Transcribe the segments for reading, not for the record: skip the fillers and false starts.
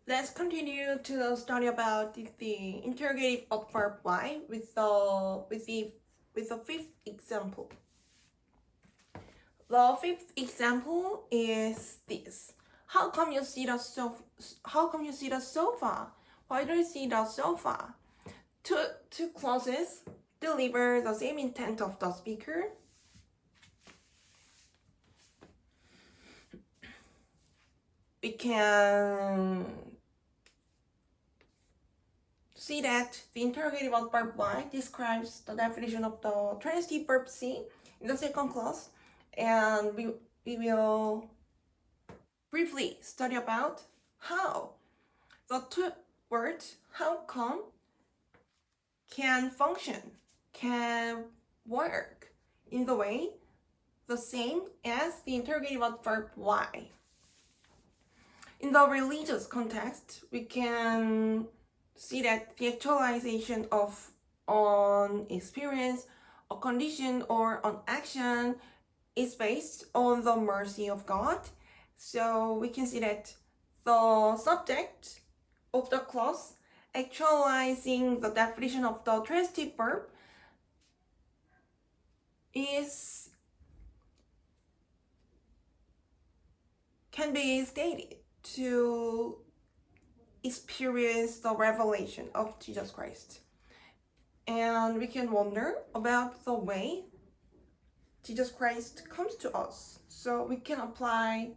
Let's continue to study about the interrogative adverb why with the fifth example. The fifth example is this: How come you see the sofa? How come you see the sofa? Why do you see the sofa? Two clauses deliver the same intent of the speaker. We can see that the interrogative adverb why describes the definition of the transitive verb see in the second clause, and we will briefly study about how the two words how come can function, can work in the way the same as the interrogative adverb why. In the religious context, we can see that the actualization of an experience, a condition, or an action is based on the mercy of God. So we can see that the subject of the clause actualizing the definition of the transitive verb can be stated to experience the revelation of Jesus Christ. And we can wonder about the way Jesus Christ comes to us. So we can apply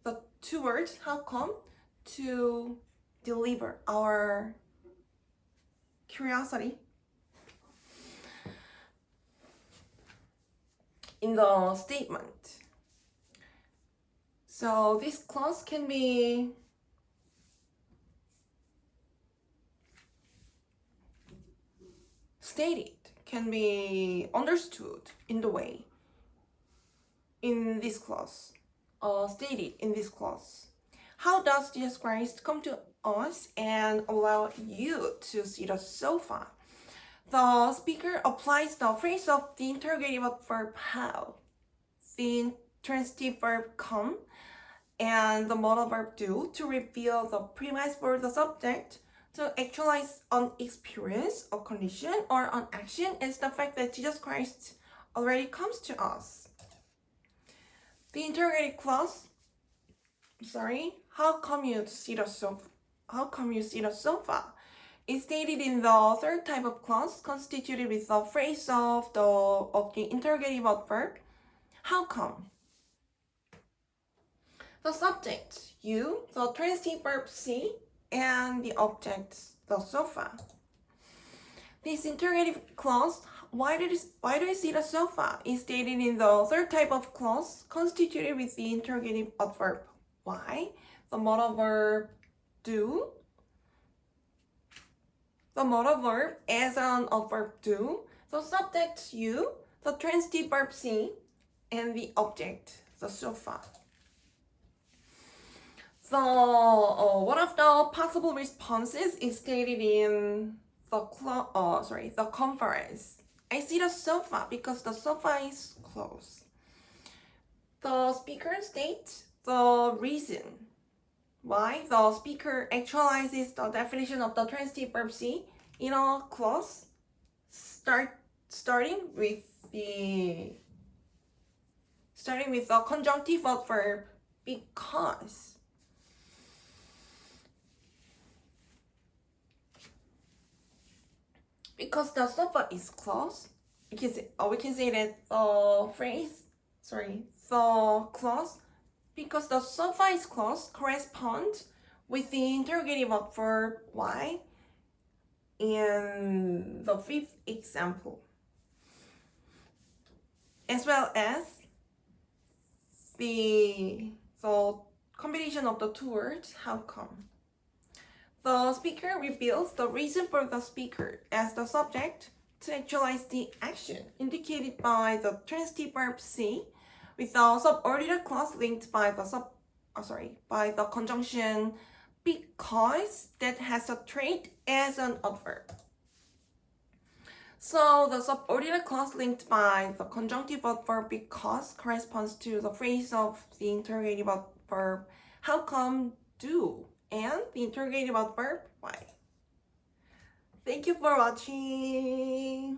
the two words, how come, to deliver our curiosity in the statement. So this clause can be stated, can be understood in the way in this clause, stated in this clause. How does Jesus Christ come to us and allow you to see the sofa? The speaker applies the phrase of the interrogative adverb how, the transitive verb come, and the modal verb do to reveal the premise for the subject to actualize an experience, a condition, or an action is the fact that Jesus Christ already comes to us. The interrogative clause, how come you see the sofa? How come you see the sofa? Is stated in the third type of clause constituted with the phrase of the interrogative adverb. How come? The subject, you, the transitive verb see, and the object, the sofa. This interrogative clause, why do you see the sofa, is stated in the third type of clause constituted with the interrogative adverb why, the modal verb do, the modal verb as an adverb do, the subject you, the transitive verb see, and the object, the sofa. So one of the possible responses is stated in the conference. I see the sofa because the sofa is closed. The speaker states the reason why the speaker actualizes the definition of the transitive verb see in a clause starting with the conjunctive adverb because. Because the sofa is closed, we can say that the clause, because the sofa is closed, corresponds with the interrogative adverb why in the fifth example, as well as the combination of the two words how come. The speaker reveals the reason for the speaker as the subject to actualize the action indicated by the transitive verb see with the subordinate clause linked by the conjunction because that has a trait as an adverb. So the subordinate clause linked by the conjunctive adverb because corresponds to the phrase of the interrogative adverb how come do and the interrogative adverb why. Thank you for watching.